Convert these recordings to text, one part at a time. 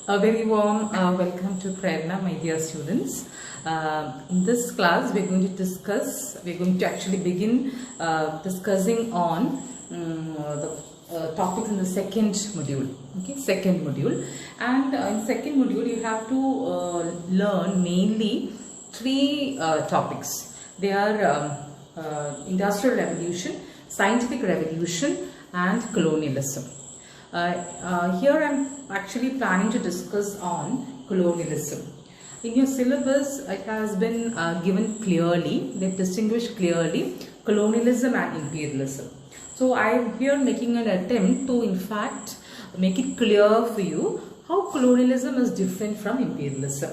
A very warm welcome to Prerna, my dear students. In this class, we're going to actually begin discussing on the topics in the second module. Okay, second module. And in second module, you have to learn mainly three topics. They are Industrial Revolution, Scientific Revolution, and Colonialism. Here I'm actually planning to discuss on colonialism. In your syllabus, it has been given clearly, they've distinguished clearly colonialism and imperialism. So I'm here making an attempt to in fact make it clear for you how colonialism is different from imperialism.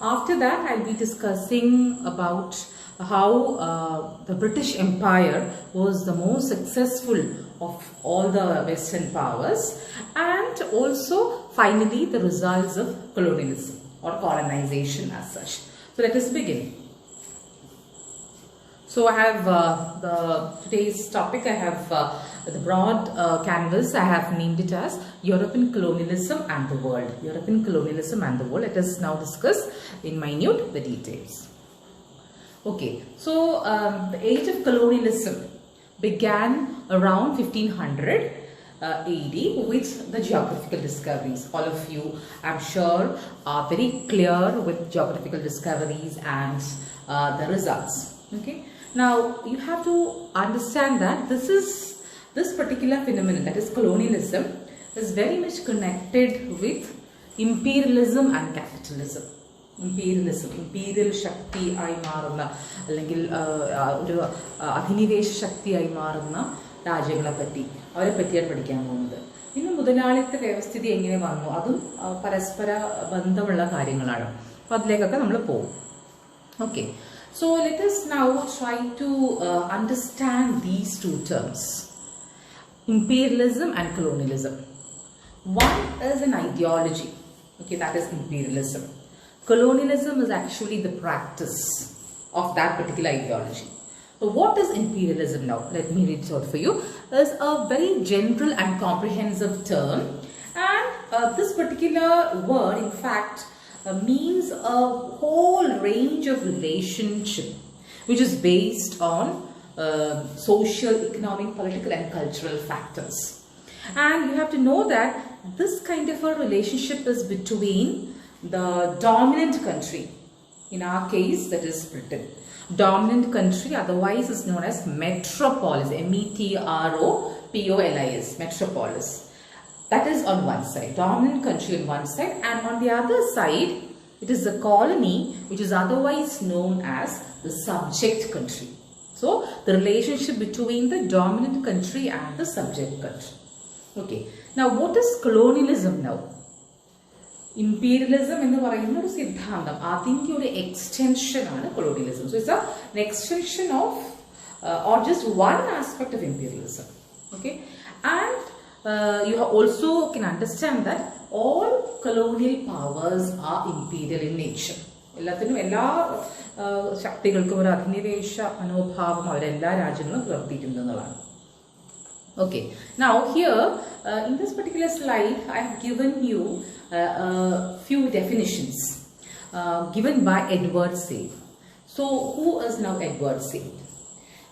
After that, I'll be discussing about how the British Empire was the most successful of all the Western powers, and also finally the results of colonialism or colonization as such. So let us begin. So I have today's topic, I have the broad canvas, I have named it as European colonialism and the world. European colonialism and the world. Let us now discuss in minute the details. Okay, so the age of colonialism began around 1500 AD with the geographical discoveries. All of you, I'm sure, are very clear with geographical discoveries and the results. Okay, now you have to understand that this particular phenomenon, that is colonialism, is very much connected with imperialism and capitalism. Imperial Shakti ആയി മാറുന്ന അല്ലെങ്കിൽ ഒരു അധിനിവേശ ശക്തിയായി മാറുന്ന രാജ്യങ്ങളെ പറ്റി അവരെ പറ്റിയാണ് പഠിക്കാൻ പോകുന്നത്. ഇന്ന് മുതലാളിത്ത വ്യവസ്ഥിതി എങ്ങനെ വന്നു, അതും പരസ്പര ബന്ധമുള്ള കാര്യങ്ങളാണ്. അപ്പോൾ അതിലേക്കൊക്കെ നമ്മൾ പോകും. Okay, so let us now try to understand these two terms, imperialism and colonialism. One is an ideology, okay, that is imperialism. Colonialism is actually the practice of that particular ideology. So what is imperialism now? Let me read it out for you. It's a very general and comprehensive term, and this particular word in fact means a whole range of relationship which is based on social, economic, political and cultural factors. And you have to know that this kind of a relationship is between the dominant country, in our case that is Britain. Dominant country otherwise is known as metropolis, metropolis, metropolis. That is on one side, dominant country on one side, and on the other side it is the colony which is otherwise known as the subject country. So the relationship between the dominant country and the subject country. Okay, now what is colonialism now? Imperialism എന്ന് പറയുന്ന ഒരു സിദ്ധാന്തം, അതിന്റെ ഒരു extension ആണ് colonialism. So it's an extension of or just one aspect of imperialism. Okay, and you also can understand that all colonial powers are imperial in nature. എല്ലാത്തിനും എല്ലാ ശക്തികൾക്കും ഒരു അധിനിവേശ മനോഭാവം അവരെല്ലാ രാജ്യങ്ങളും പുലർത്തിയിട്ടുണ്ടെന്നുള്ളതാണ്. Okay, now here in this particular slide I have given you a few definitions given by Edward Said. So who is now Edward Said?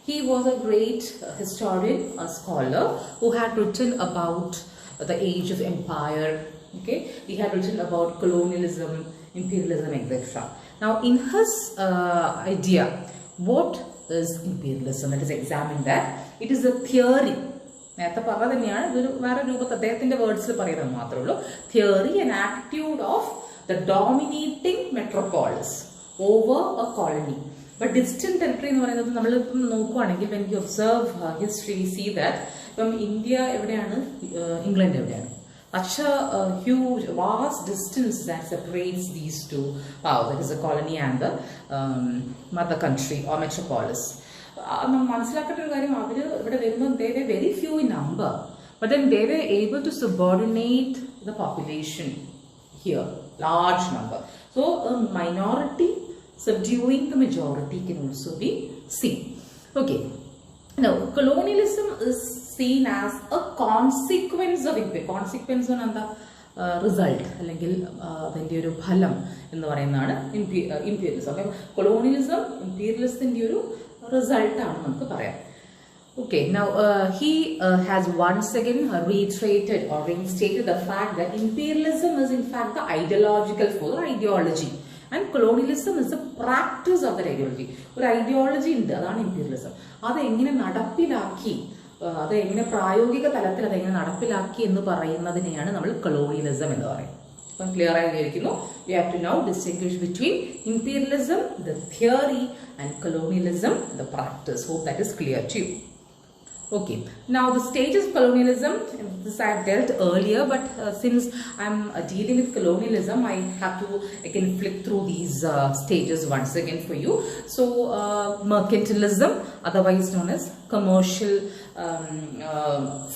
He was a great historian, a scholar who had written about the age of empire. Okay, he had written about colonialism, imperialism, etc. Now in his idea, what is imperialism? Let us examine that. It is a theory. നേരത്തെ പറഞ്ഞത് തന്നെയാണ്, ഇതൊരു വേറെ രൂപത്തിൽ അദ്ദേഹത്തിന്റെ വേർഡ്സിൽ പറയുന്നത് മാത്രമേ ഉള്ളൂ. Theory and attitude of the dominating metropolis over a colony. But distant territory എന്ന് പറയുന്നത് നമ്മളിപ്പം നോക്കുവാണെങ്കിൽ when you observe history we see that ഇപ്പം ഇന്ത്യ എവിടെയാണ്, ഇംഗ്ലണ്ട് എവിടെയാണ്, such a huge vast distance that separates these two powers, that is the colony and the mother country or metropolis. മനസ്സിലാക്കേണ്ട ഒരു കാര്യം, അവർ ഇവിടെ വരുമ്പോൾ they were very few in number, but then they were able to subordinate the population here, large number. So a minority subduing the majority can also be seen. Okay, now colonialism is seen as a consequence of imperialism. Consequence on result അല്ലെങ്കിൽ അതിൻ്റെ ഒരു ഫലം എന്ന് പറയുന്നതാണ് imperialism. അപ്പം colonialism ഇംപീരിയലിസത്തിൻ്റെ ഒരു റിസൾട്ടാണ് നമുക്ക് പറയാം. Okay, now he has once again reiterated or reinstated the fact that imperialism is in fact the ideological force or ideology, and colonialism is the practice of that ideology. ഒരു ideology ഉണ്ട്, അതാണ് imperialism. അത് എങ്ങനെ നടപ്പിലാക്കി, അത് എങ്ങനെ പ്രായോഗിക തലത്തിൽ അതെങ്ങനെ നടപ്പിലാക്കി എന്ന് പറയുന്നതിനെയാണ് നമ്മൾ കൊളോണിയലിസം എന്ന് പറയുന്നത്. അപ്പം ക്ലിയർ ആയി വിചാരിക്കുന്നു. We have to now distinguish between imperialism, the theory, and colonialism, the practice. Hope that is clear to you. Okay, now the stages of colonialism, this I have dealt earlier, but since I'm dealing with colonialism, I have to again flip through these stages once again for you. So mercantilism, otherwise known as commercial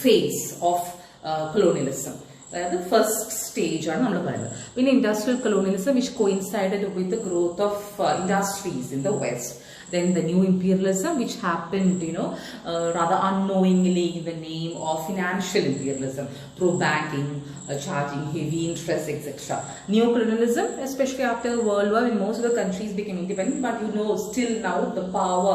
phase of colonialism. The first stage ആണ് നമ്മൾ പറയുന്നത്. പിന്നെ industrial colonialism, which coincided with the growth of industries in the West. Then the new imperialism, which happened, rather unknowingly in the name of financial imperialism through banking, charging heavy interest, etc. Neocolonialism, especially after World War, when most of the countries became independent, but still now the power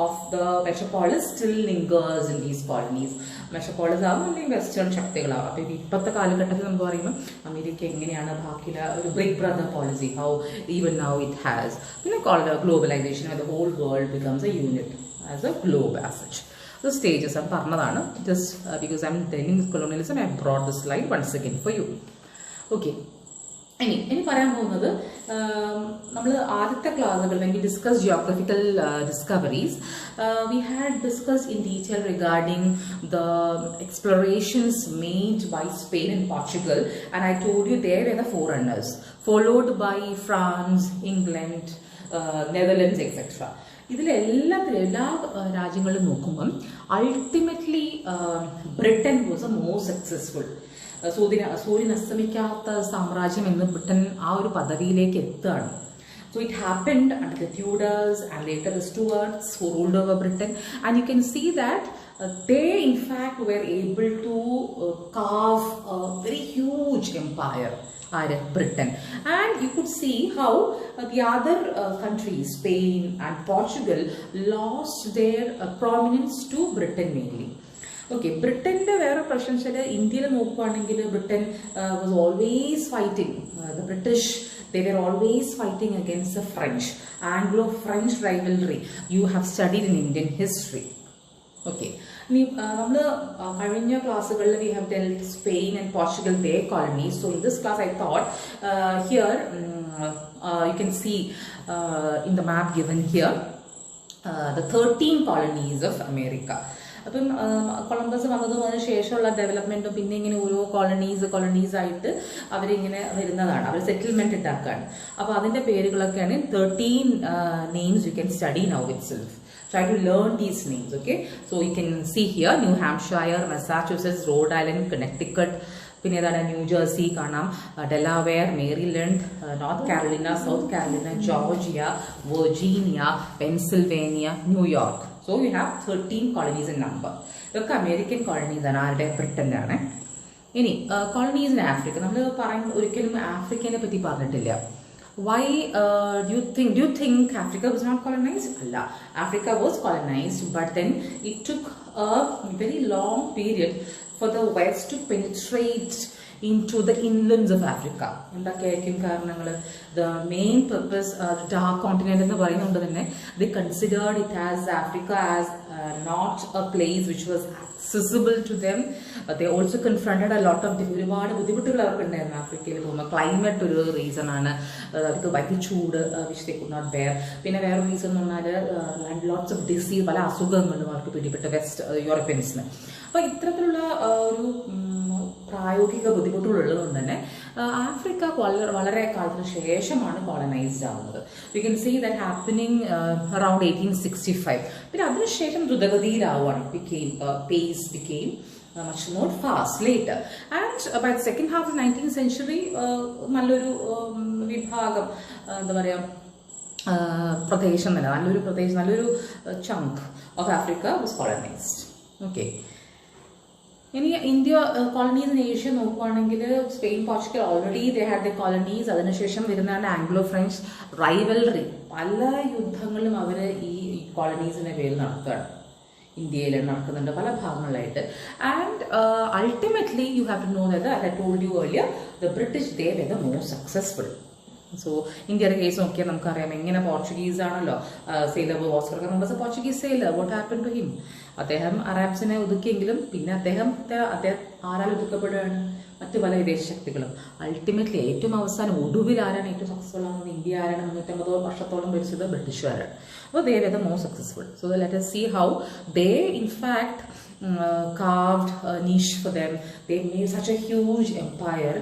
of the metropolis still lingers in these colonies. Metropolis ആകുമ്പോൾ western ശക്തികളാവും. അപ്പോൾ ഇപ്പോഴത്തെ കാലഘട്ടത്തിൽ നമുക്ക് പറയുമ്പോൾ America എങ്ങനെയാണ് ബാക്കിയുള്ള ഒരു big brother policy, how even now it has. പിന്നെ globalisation, the whole world becomes a unit as a globe as such. The stages ആണ് പറഞ്ഞതാണ്. Just because I'm telling colonialism, I have brought the slide once again for you. Okay. ഇനി പറയാൻ പോകുന്നത്, നമ്മൾ ആദ്യത്തെ ക്ലാസ്സുകൾ when we discussed geographical discoveries, we had discussed in detail regarding the explorations made by Spain and Portugal, and I told you they were the forerunners, followed by France, England, Netherlands, etc. ഇതിലെല്ലാ രാജ്യങ്ങളും നോക്കുമ്പം ultimately Britain was A most successful. സൂര്യൻ അസ്തമിക്കാത്ത സാമ്രാജ്യം എന്ന് Britain ആ ഒരു പദവിയിലേക്ക് എത്തുകയാണ്. So it happened under the Tudors and later the Stuarts who ruled over Britain, and you can see that they in fact were able to carve a very huge empire, Britain. And you could see how the other countries, Spain and Portugal, lost their prominence to Britain mainly. Okay, ബ്രിട്ടന്റെ വേറെ പ്രശ്നം വെച്ചാൽ ഇന്ത്യയിൽ നോക്കുകയാണെങ്കിൽ Britain was always fighting the British. They were always fighting against the French. Anglo-French rivalry you have studied in Indian history. Okay. നമ്മൾ കഴിഞ്ഞ ക്ലാസ്സുകളിൽ we have dealt Spain and Portugal, their colonies. So in this class I thought here you can see in the map given here the 13 colonies of America. അപ്പം Columbus വന്നതും അതിന് ശേഷമുള്ള ഡെവലപ്മെന്റും പിന്നെ ഇങ്ങനെ ഓരോ കോളനീസ് ആയിട്ട് അവരിങ്ങനെ വരുന്നതാണ്, അവർ സെറ്റിൽമെന്റ് ഉണ്ടാക്കുകയാണ്. അപ്പോൾ അതിന്റെ പേരുകളൊക്കെയാണ് 13 names you can study now itself. Try to learn these names, okay? So you can see here New Hampshire, Massachusetts, Rhode Island, Connecticut, പിന്നെ ഏതാണ് ന്യൂ ജേഴ്സി കാണാം, Delaware, Maryland, North Carolina, South Carolina, Georgia, Virginia, Pennsylvania, New York. So you have 13 colonies in number. ഇതൊക്കെ American colonies ആണ്, ആരുടെ ബ്രിട്ടൻ്റെ ആണ്. ഇനി colonies in Africa, നമ്മൾ ഒരിക്കലും ആഫ്രിക്കനെ പറ്റി പറഞ്ഞിട്ടില്ല. Why do you think Africa was not colonized? Allah, Africa was colonized, but then it took a very long period for the West to penetrate into the inlands of Africa. എന്തൊക്കെയായിരിക്കും കാരണങ്ങൾ? The main purpose, dark continent എന്ന് പറയുന്നത് തന്നെ, they considered it as Africa as not a place which was accessible to them. They also confronted a lot of ഒരുപാട് ബുദ്ധിമുട്ടുകൾ അവർക്ക് ഉണ്ടായിരുന്നു ആഫ്രിക്കയിൽ പോകുമ്പോൾ. ക്ലൈമറ്റ് ഒരു റീസൺ ആണ്, അവർക്ക് ഭയങ്കര ചൂട് which they could not bear. പിന്നെ വേറെ റീസൺ എന്ന് പറഞ്ഞാൽ ലോട്ട്സ് ഓഫ് ഡിസീസ്, പല അസുഖങ്ങളും അവർക്ക് പിടിപെട്ട വെസ്റ്റ് യൂറോപ്യൻസിന്. അപ്പോൾ ഇത്തരത്തിലുള്ള ഒരു പ്രായോഗിക ബുദ്ധിമുട്ടുകളുള്ളതുകൊണ്ട് തന്നെ ആഫ്രിക്ക വളരെ കാലത്തിന് ശേഷമാണ് കോളനൈസ്ഡ് ആവുന്നത്. We can see that happening around 1865. പിന്നെ അതിനുശേഷം ദ്രുതഗതിയിലാവുകയാണ്. pace became much more fast later, and by the second half of the 19th century നല്ലൊരു വിഭാഗം എന്താ പറയുക പ്രദേശം തന്നെ, നല്ലൊരു ചങ്ക് of Africa was colonised. Okay, ഇനി ഇന്ത്യ കോളനീസ് ഇൻ ഏഷ്യ നോക്കുവാണെങ്കിൽ Spain Portugal already they had the colonies. അതിനുശേഷം വരുന്നതാണ് ആംഗ്ലോ ഫ്രഞ്ച് റൈവൽറി. പല യുദ്ധങ്ങളും അവർ ഈ കോളനീസിന്റെ പേരിൽ നടത്തുകയാണ്. ഇന്ത്യയിൽ നടക്കുന്നുണ്ട് പല ഭാഗങ്ങളിലായിട്ട്. And ultimately you have to know that I told you earlier the British they were the most successful. So ഇന്ത്യയുടെ കേസ് നോക്കിയാൽ നമുക്കറിയാം എങ്ങനെ പോർച്ചുഗീസ് ആണല്ലോ sailor Oscar Columbus Portuguese sailor. What happen to him? അദ്ദേഹം അറാബ്സിനെ ഒതുക്കിയെങ്കിലും പിന്നെ അദ്ദേഹം ആരാൽ ഒതുക്കപ്പെടുകയാണ്? മറ്റു പല വിദേശ ശക്തികളും. അൾട്ടിമേറ്റ്ലി ഏറ്റവും അവസാനം ഒടുവിൽ ആരാണ് ഏറ്റവും സക്സസ്ഫുൾ ആകുന്നത്? ഇന്ത്യ ആരാണ് 350 വർഷത്തോളം ഭരിച്ചത്? ബ്രിട്ടീഷുകാരാണ്. അപ്പോൾ they were the most successful. So let us see how they in fact carved a niche for them. They made such a huge empire,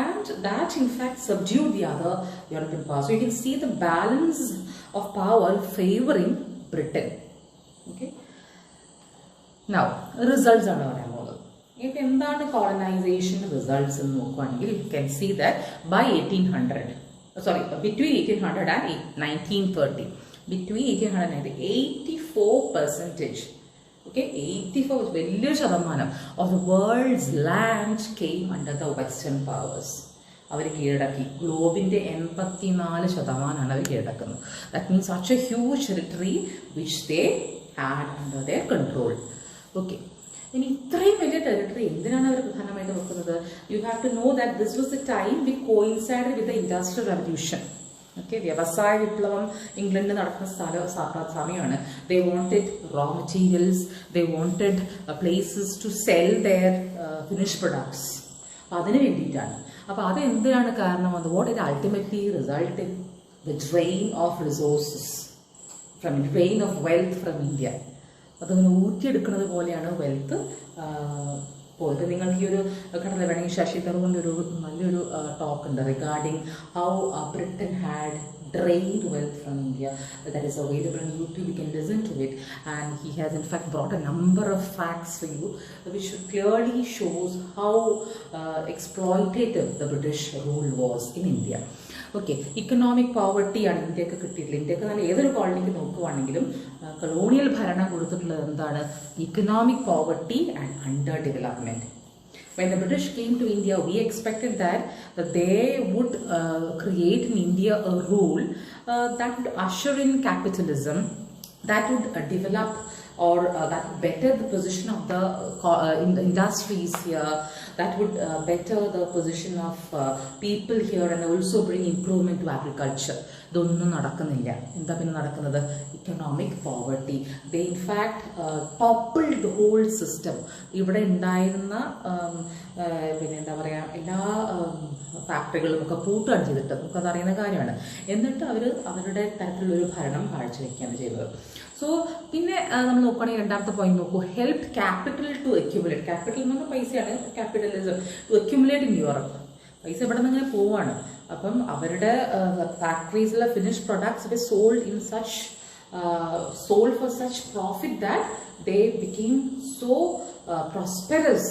and that in fact subdued the other European powers. So you can see the balance of power favoring Britain. Okay. Now results are not available. If എന്താണ് colonization results എന്ന് നോക്കുകയാണെങ്കിൽ you can see that by 1800, sorry, between 1800 and 1930, between 1800 and 84%, okay, 84 വലിയൊരു ശതമാനം of the world's land came under the western powers. അവർ കീഴടക്കി. ഗ്ലോബിന്റെ 84% അവർ കീഴടക്കുന്നത്. That means such a huge territory which they had under their control. Okay. ഇനി ഇത്രയും വലിയ territory എന്തിനാണ് അവർ പ്രധാനമായിട്ട് വെക്കുന്നത്? You have to know that this was the time we coincided with the industrial revolution. Okay, വ്യവസായ വിപ്ലവം ഇംഗ്ലണ്ടിൽ നടക്കുന്ന സമയമാണ്. They wanted raw materials, they wanted places to sell their finish products. അതിന് വേണ്ടിയിട്ടാണ്. അപ്പോൾ അത് എന്തിനാണ് കാരണം? അത് what it ultimately result in the drain of resources from drain of wealth from India. അതങ്ങനെ ഊറ്റിയെടുക്കുന്നത് പോലെയാണ് വെൽത്ത് പോയത്. നിങ്ങൾക്ക് ഈ ഒരു ഘടന വേണമെങ്കിൽ ശശി തരൂറിൻ്റെ ഒരു നല്ലൊരു ടോക്ക് ഉണ്ട് regarding how Britain had drained wealth from India. That is available on YouTube. You can listen to it, and he has in fact brought a number of facts for you which clearly shows how exploitative the British rule was in India. Okay, economic പോവർട്ടിയാണ് ഇന്ത്യക്ക് കിട്ടിയിട്ടുള്ളത്. ഇന്ത്യക്ക് നല്ല ഏതൊരു കോളനിക്ക് നോക്കുവാണെങ്കിലും colonial ഭരണം കൊടുത്തിട്ടുള്ളത് എന്താണ്? Economic poverty and under development. When the British came to India, we expected that they would create in India a rule that would usher in capitalism, that would develop or that would better the position of the industries here, that would better the position of people here, and also bring improvement to agriculture. ഇതൊന്നും നടക്കുന്നില്ല. എന്താ പിന്നെ നടക്കുന്നത്? Economic poverty. They in fact toppled the whole system. ഇവിടെ ഉണ്ടായിരുന്ന പിന്നെ എന്താ പറയുക, എല്ലാ ഫാക്ടറികളും ഒക്കെ പൂട്ടുകയാണ് ചെയ്തിട്ട്. നമുക്കത് അറിയുന്ന കാര്യമാണ്. എന്നിട്ട് അവർ അവരുടെ തരത്തിലുള്ളൊരു ഭരണം കാഴ്ചവെക്കുകയാണ് ചെയ്തത്. സോ പിന്നെ നമ്മൾ നോക്കുകയാണെങ്കിൽ രണ്ടാമത്തെ പോയിന്റ് നോക്കൂ. Help capital to accumulate. Capital എന്ന് പറഞ്ഞാൽ പൈസയാണ്. Capitalism to accumulate in Europe. പൈസ ഇവിടെ നിന്ന് ഇങ്ങനെ പോവാണ്. അപ്പം അവരുടെ ഫാക്ടറീസിലെ finish products sold in such sold for such profit that they became so prosperous.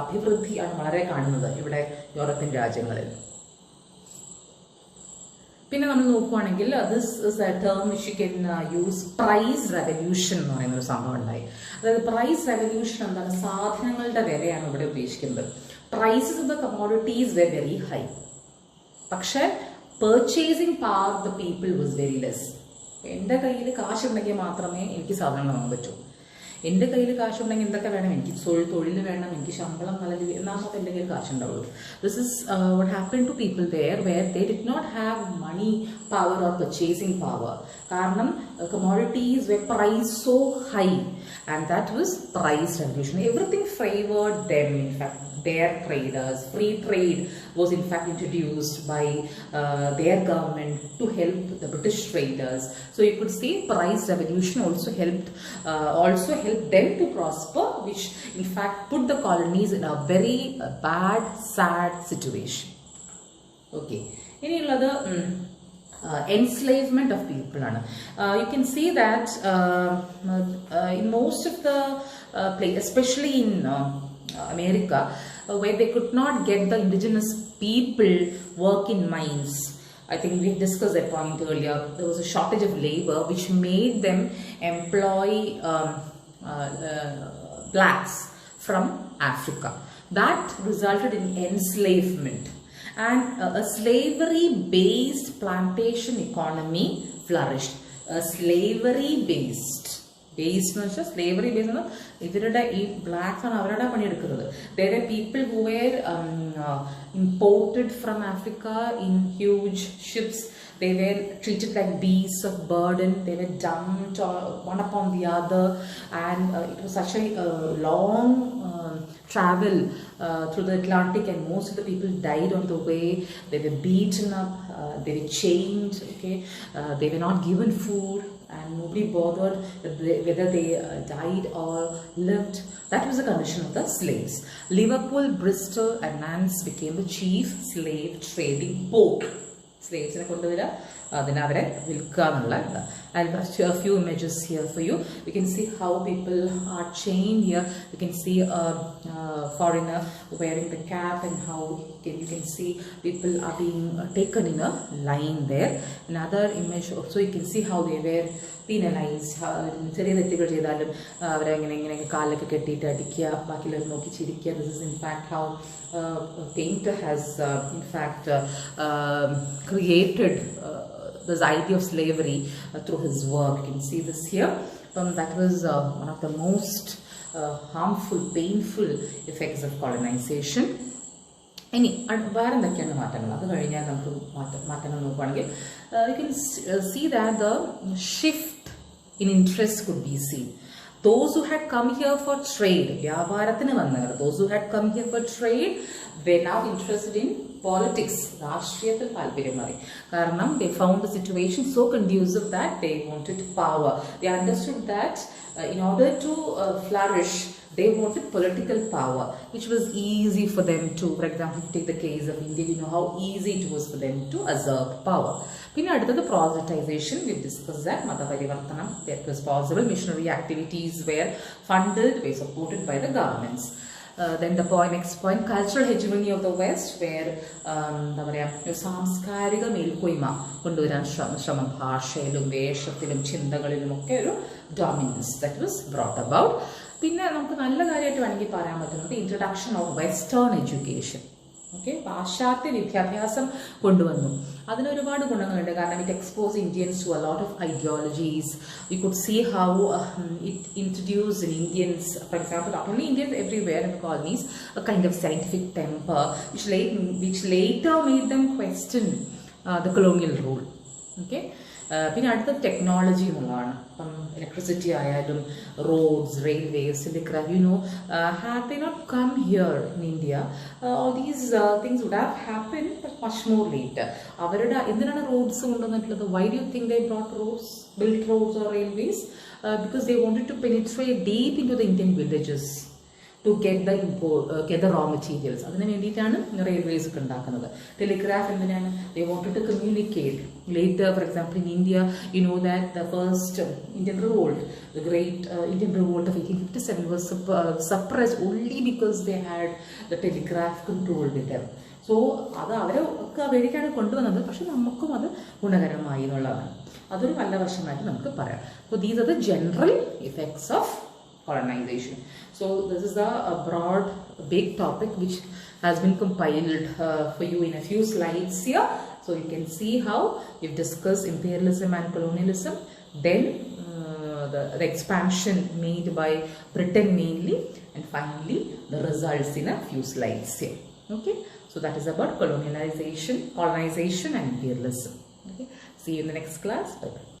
അഭിവൃദ്ധിയാണ് വളരെ കാണുന്നത് ഇവിടെ യൂറോപ്യൻ രാജ്യങ്ങളിൽ. പിന്നെ നമ്മൾ നോക്കുവാണെങ്കിൽ this is a term which you can use. Price revolution എന്ന് പറയുന്ന ഒരു സംഭവം ഉണ്ടായി. അതായത് പ്രൈസ് റെവല്യൂഷൻ എന്താണ്? സാധനങ്ങളുടെ വിലയാണ് ഇവിടെ ഉദ്ദേശിക്കുന്നത്. Prices of the commodities were very high, പക്ഷെ purchasing power of the people was very less. എൻ്റെ കയ്യിൽ കാശുണ്ടെങ്കിൽ മാത്രമേ എനിക്ക് സാധനങ്ങൾ വാങ്ങാൻ പറ്റൂ. എൻ്റെ കയ്യിൽ കാശുണ്ടെങ്കിൽ എന്തൊക്കെ വേണം? എനിക്ക് തൊഴിൽ വേണം, എനിക്ക് ശമ്പളം നല്ല എന്നാൽ എൻ്റെ കയ്യിൽ കാശുണ്ടാവുള്ളൂ. This is what happen to people there where they did not have money power or purchasing power. കാരണം commodities were priced so high, and that was price revolution. Everything favored them. In fact, their traders, free trade was in fact introduced by their government to help the British traders. So you could say price revolution also helped them to prosper, which in fact put the colonies in a very bad, sad situation. Okay, ഇനിയുള്ളത് enslavement of people. You can see that in most of the places, especially in America, where they could not get the indigenous people work in mines. I think we discussed that point earlier. There was a shortage of labor which made them employ blacks from Africa. That resulted in enslavement, and a slavery-based plantation economy flourished. A slavery-based എന്ന് വെച്ചാൽ slavery base എന്ന് ഇവരുടെ ഈ blanks ആണ് അവരുടെ പണിയെടുക്കുന്നത്. There were people who were imported from Africa in huge ships. They were treated like beasts of burden. They were dumped one upon the other, and it was such a long travel through the Atlantic, and most of the people died on the way. They were beaten up, they were chained, okay, they were not given food, and nobody bothered whether they died or lived. That was the condition of the slaves. Liverpool, Bristol and Nantes became the chief slave trading port. Slaves കൊണ്ടുവരിക, അതിനെ അവരെ വിൽക്കുക എന്നുള്ള. I'll show a few images here for you. You can see how people are chained here. You can see a foreigner wearing the cap, and how you can see people are being taken in a line there. Another image also, you can see how they were penalized. ചെറിയ തെറ്റുകൾ ചെയ്താലും അവരെ ഇങ്ങനെ കാലൊക്കെ കെട്ടിയിട്ട് അടിക്കുക, ബാക്കിയുള്ളവർ നോക്കി ചിരിക്കുക. This is in fact how a painter has in fact created this idea of slavery through his work. You can see this here. That was one of the most harmful, painful effects of colonization. ഇനി വേറെ എന്തൊക്കെയാണ് മാറ്റങ്ങൾ? അത് കഴിഞ്ഞാൽ നമുക്ക് മാറ്റങ്ങൾ നോക്കുകയാണെങ്കിൽ you can see that the shift in interest could be seen. Those who had come here for trade, വ്യാപാരത്തിന് വന്നവർ, those who had come here for trade were now interested in politics. രാഷ്ട്രീയത്തിൽ താല്പര്യമായി. കാരണം they found the situation so conducive that they wanted power. They understood that in order to flourish, they wanted political power, which was easy for them to, for example, take the case of India, you know how easy it was for them to assert power. പിന്നെ അടുത്തത് proselytization. We discussed that. മതപരിവർത്തനം, that was possible. Missionary activities were funded, were supported by the governments. Then the next point, cultural hegemony of the West, where എന്താ പറയുക, സാംസ്കാരിക മേൽക്കോയ്മ കൊണ്ടുവരാൻ ശ്രമം, ഭാഷയിലും വേഷത്തിലും ചിന്തകളിലും ഒക്കെ ഒരു dominance that was brought about. പിന്നെ നമുക്ക് നല്ല കാര്യമായിട്ട് വേണമെങ്കിൽ പറയാൻ പറ്റുന്നത് introduction of western education. Okay, പാശ്ചാത്യ വിദ്യാഭ്യാസം കൊണ്ടുവന്നു. അതിന് ഒരുപാട് ഗുണങ്ങളുണ്ട്. കാരണം it expose Indians to a lot of ideologies. You could see how it introduce in Indians, for example not only Indians, everywhere in the colonies, a kind of scientific temper which later made them question the colonial rule. Okay. പിന്നെ അടുത്ത technology എന്നുള്ളതാണ്. ഇപ്പം electricity ആയാലും roads, railways, telegraph, you know, have they not come here in India, all these things would have happen much more later. അവരുടെ എന്തിനാണ് roads കൊണ്ടുവന്നിട്ടുള്ളത്? Why do you think they brought roads, build roads or railways? Because they wanted to penetrate deep into the Indian villages to get the raw materials. അതിന് വേണ്ടിയിട്ടാണ് railways ഒക്കെ ഉണ്ടാക്കുന്നത്. Telegraph എന്തിനാണ്? They wanted to communicate. Later, for example, in India, you know that the first Indian revolt, the great Indian revolt of 1857 was suppressed only because they had the telegraph control with them. So അത് അവരെ ഒക്കെ വേണ്ടിയിട്ടാണ് കൊണ്ടുവന്നത്. പക്ഷെ നമുക്കും അത് ഗുണകരമായി എന്നുള്ളതാണ്. അതൊരു നല്ല വശമായിട്ട് നമുക്ക് പറയാം. So these are the general effects of colonization. So this is a broad, big topic which has been compiled for you in a few slides here. So you can see how we've discussed imperialism and colonialism, then the expansion made by Britain mainly, and finally the results in a few slides here. Okay, so that is about colonization and imperialism. Okay, see you in the next class. Bye bye.